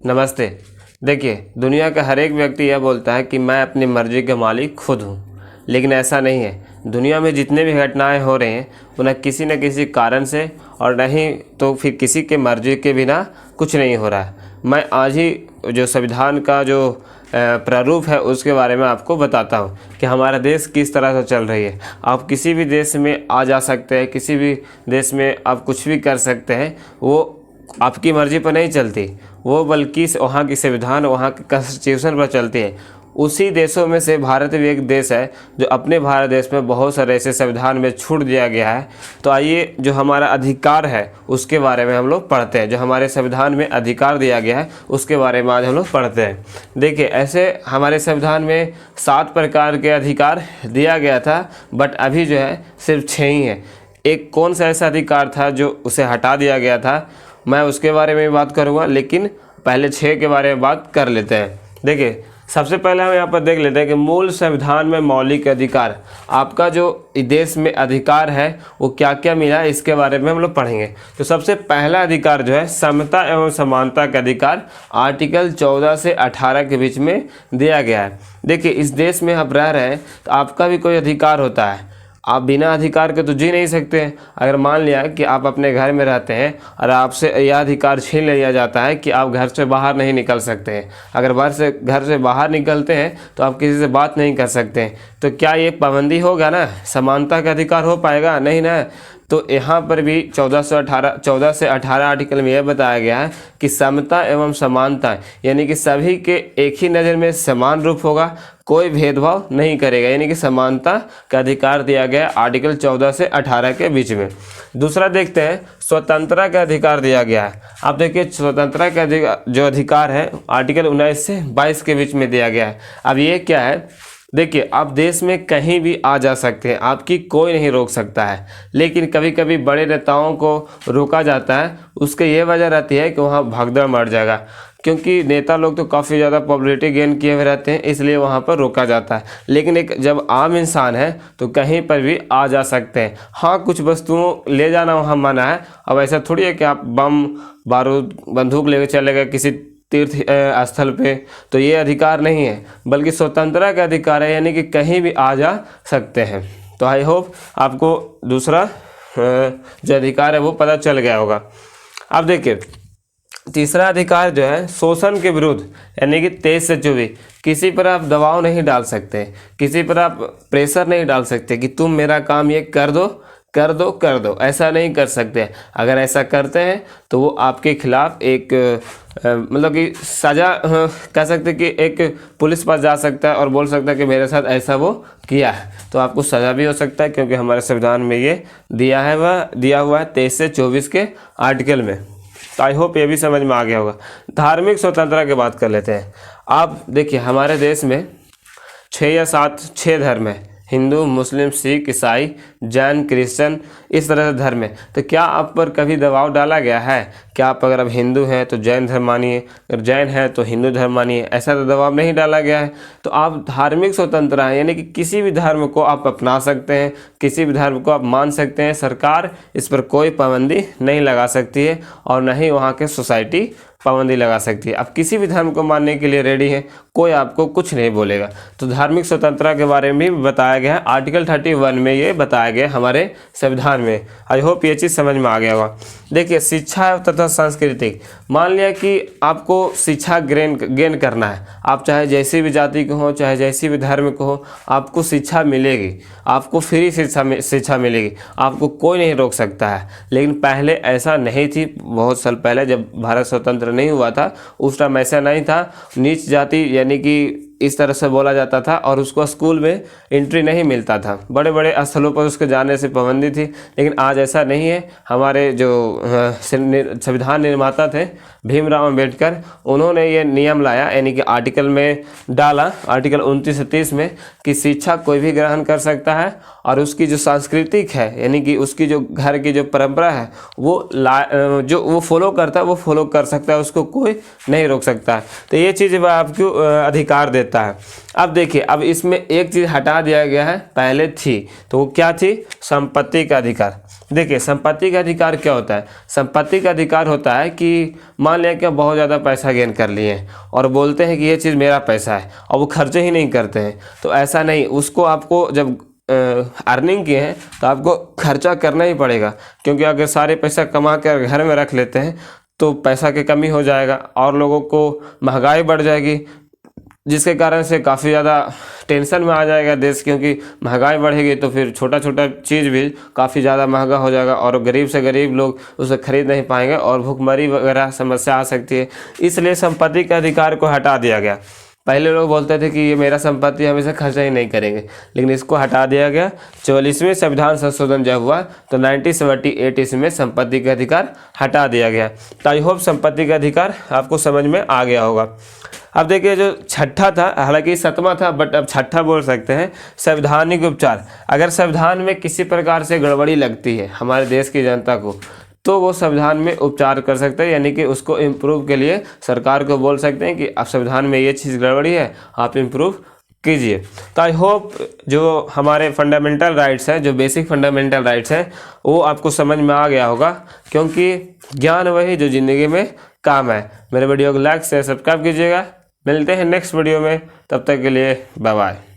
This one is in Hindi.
नमस्ते। देखिए, दुनिया का हर एक व्यक्ति यह बोलता है कि मैं अपनी मर्ज़ी का मालिक खुद हूँ, लेकिन ऐसा नहीं है। दुनिया में जितने भी घटनाएं हो रही हैं उन्हें किसी न किसी कारण से और नहीं तो फिर किसी के मर्ज़ी के बिना कुछ नहीं हो रहा है। मैं आज ही जो संविधान का जो प्रारूप है उसके बारे में आपको बताता हूँ कि हमारा देश किस तरह से चल रही है। आप किसी भी देश में आ जा सकते हैं, किसी भी देश में आप कुछ भी कर सकते हैं। वो आपकी मर्ज़ी पर नहीं चलती, वो बल्कि वहाँ की संविधान, वहाँ के कॉन्स्टिट्यूशन पर चलती है। उसी देशों में से भारत भी एक देश है जो अपने भारत देश में बहुत सारे ऐसे संविधान में छूट दिया गया है। तो आइए जो हमारा अधिकार है उसके बारे में हम लोग पढ़ते हैं। जो हमारे संविधान में अधिकार दिया गया है उसके बारे में आज हम लोग पढ़ते हैं। देखिए, ऐसे हमारे संविधान में 7 प्रकार के अधिकार दिया गया था, बट अभी जो है सिर्फ 6 ही है। एक कौन सा ऐसा अधिकार था जो उसे हटा दिया गया था, मैं उसके बारे में बात करूंगा, लेकिन पहले 6 के बारे में बात कर लेते हैं। देखिए, सबसे पहले हम यहाँ पर देख लेते हैं कि मूल संविधान में मौलिक अधिकार, आपका जो देश में अधिकार है वो क्या क्या मिला है इसके बारे में हम लोग पढ़ेंगे। तो सबसे पहला अधिकार जो है समता एवं समानता का अधिकार, आर्टिकल 14 से 18 के बीच में दिया गया है। देखिए, इस देश में आप रह रहे हैं तो आपका भी कोई अधिकार होता है। आप बिना अधिकार के तो जी नहीं सकते हैं। अगर मान लिया कि आप अपने घर में रहते हैं और आपसे यह अधिकार छीन लिया जाता है कि आप घर से बाहर नहीं निकल सकते हैं। अगर घर से बाहर निकलते हैं तो आप किसी से बात नहीं कर सकते हैं। तो क्या ये पाबंदी होगा ना? समानता का अधिकार हो पाएगा? नहीं ना। तो यहाँ पर भी 14 से 18 आर्टिकल में यह बताया गया है कि समता एवं समानता, यानी कि सभी के एक ही नज़र में समान रूप होगा, कोई भेदभाव नहीं करेगा, यानी कि समानता का अधिकार दिया गया आर्टिकल 14 से 18 के बीच में। दूसरा देखते हैं, स्वतंत्रता का अधिकार दिया गया है। आप देखिए, स्वतंत्रता का जो अधिकार है आर्टिकल 19 से 22 के बीच में दिया गया है। अब ये क्या है? देखिए, आप देश में कहीं भी आ जा सकते हैं, आपकी कोई नहीं रोक सकता है। लेकिन कभी कभी बड़े नेताओं को रोका जाता है। उसकी ये वजह रहती है कि वहाँ भगदड़ मच जाएगा, क्योंकि नेता लोग तो काफ़ी ज़्यादा पॉपुलैरिटी गेन किए हुए रहते हैं, इसलिए वहाँ पर रोका जाता है। लेकिन एक जब आम इंसान है तो कहीं पर भी आ जा सकते हैं। हाँ, कुछ वस्तुओं ले जाना वहाँ मना है। अब ऐसा थोड़ी है कि आप बम बारूद बंदूक लेकर चले गए किसी तीर्थ स्थल पे, तो ये अधिकार नहीं है, बल्कि स्वतंत्रता का अधिकार है, यानी कि कहीं भी आ जा सकते हैं। तो आई होप आपको दूसरा जो अधिकार है वो पता चल गया होगा। अब देखिए, तीसरा अधिकार जो है शोषण के विरुद्ध, यानी कि 23 से 24, किसी पर आप दबाव नहीं डाल सकते, किसी पर आप प्रेशर नहीं डाल सकते कि तुम मेरा काम ये कर दो, ऐसा नहीं कर सकते। अगर ऐसा करते हैं तो वो आपके खिलाफ एक मतलब कि सज़ा कह सकते कि एक पुलिस पास जा सकता है और बोल सकता है कि मेरे साथ ऐसा वो किया है, तो आपको सज़ा भी हो सकता है, क्योंकि हमारे संविधान में ये दिया हुआ है 23 से 24 के आर्टिकल में। तो आई होप ये भी समझ में आ गया होगा। धार्मिक स्वतंत्रता की बात कर लेते हैं। आप देखिए, हमारे देश में 6 धर्म है, हिंदू, मुस्लिम, सिख, ईसाई, जैन, क्रिश्चियन, इस तरह से धर्म है। तो क्या आप पर कभी दबाव डाला गया है? क्या आप अगर अब हिंदू हैं तो जैन धर्म मानिए, अगर जैन है तो हिंदू धर्म मानिए? ऐसा तो दबाव नहीं डाला गया है। तो आप धार्मिक स्वतंत्रता है, यानी कि किसी भी धर्म को आप अपना सकते हैं, किसी भी धर्म को आप मान सकते हैं। सरकार इस पर कोई पाबंदी नहीं लगा सकती है और न ही वहाँ के सोसाइटी पाबंदी लगा सकती है। आप किसी भी धर्म को मानने के लिए रेडी हैं, कोई आपको कुछ नहीं बोलेगा। तो धार्मिक स्वतंत्रता के बारे में भी बताया गया है, आर्टिकल 31 में ये बताया गया हमारे संविधान में। आई होप ये चीज़ समझ में आ गया होगा। देखिए, शिक्षा तथा सांस्कृतिक, मान लिया कि आपको शिक्षा गेन करना है, आप चाहे जैसी भी जाति के हो, चाहे जैसी भी धर्म के हो, आपको शिक्षा मिलेगी, आपको फ्री शिक्षा मिलेगी, आपको कोई नहीं रोक सकता है। लेकिन पहले ऐसा नहीं थी। बहुत साल पहले जब भारत स्वतंत्र नहीं हुआ था उस टाइम ऐसा नहीं था। नीच जाति यानी कि इस तरह से बोला जाता था और उसको स्कूल में एंट्री नहीं मिलता था, बड़े बड़े स्थलों पर उसके जाने से पाबंदी थी। लेकिन आज ऐसा नहीं है। हमारे जो संविधान निर्माता थे भीमराव अंबेडकर, उन्होंने ये नियम लाया, यानी कि आर्टिकल में डाला, आर्टिकल 29 से 30 में, कि शिक्षा कोई भी ग्रहण कर सकता है और उसकी जो सांस्कृतिक है, यानी कि उसकी जो घर की जो परंपरा है जो वो फॉलो करता है वो फॉलो कर सकता है, उसको कोई नहीं रोक सकता है। तो ये चीज़ आपको अधिकार देता देता है। अब देखिए, अब इसमें एक चीज़ हटा दिया गया है, पहले थी, तो वो क्या थी? संपत्ति का अधिकार। देखिए, संपत्ति का अधिकार क्या होता है? संपत्ति का अधिकार होता है कि मान लिया कि आप बहुत ज़्यादा पैसा गेन कर लिए हैं और बोलते हैं कि ये चीज़ मेरा पैसा है, और वो खर्चे ही नहीं करते हैं। तो ऐसा नहीं, उसको आपको जब अर्निंग किए हैं तो आपको खर्चा करना ही पड़ेगा, क्योंकि अगर सारे पैसा कमा कर घर में रख लेते हैं तो पैसा की कमी हो जाएगा और लोगों को महंगाई बढ़ जाएगी, जिसके कारण से काफ़ी ज़्यादा टेंशन में आ जाएगा देश, क्योंकि महंगाई बढ़ेगी तो फिर छोटा छोटा चीज़ भी काफ़ी ज़्यादा महंगा हो जाएगा और गरीब से गरीब लोग उसे खरीद नहीं पाएंगे और भुखमरी वगैरह समस्या आ सकती है। इसलिए संपत्ति के अधिकार को हटा दिया गया। पहले लोग बोलते थे कि ये मेरा संपत्ति, हम इसे खर्चा ही नहीं करेंगे, लेकिन इसको हटा दिया गया। 44वें संविधान संशोधन जब हुआ तो 1978 इसमें संपत्ति का अधिकार हटा दिया गया। तो आई होप संपत्ति का अधिकार आपको समझ में आ गया होगा। अब देखिए, जो छठा था, हालांकि 7वां था बट अब छठा बोल सकते हैं, संवैधानिक उपचार। अगर संविधान में किसी प्रकार से गड़बड़ी लगती है हमारे देश की जनता को, तो वो संविधान में उपचार कर सकते हैं, यानी कि उसको इम्प्रूव के लिए सरकार को बोल सकते हैं कि अब संविधान में ये चीज़ गड़बड़ी है, आप इम्प्रूव कीजिए। तो आई होप जो हमारे फंडामेंटल राइट्स हैं, जो बेसिक फंडामेंटल राइट्स हैं, वो आपको समझ में आ गया होगा, क्योंकि ज्ञान वही जो ज़िंदगी में काम है। मेरे वीडियो को लाइक शेयर सब्सक्राइब कीजिएगा। मिलते हैं नेक्स्ट वीडियो में, तब तक के लिए बाय बाय।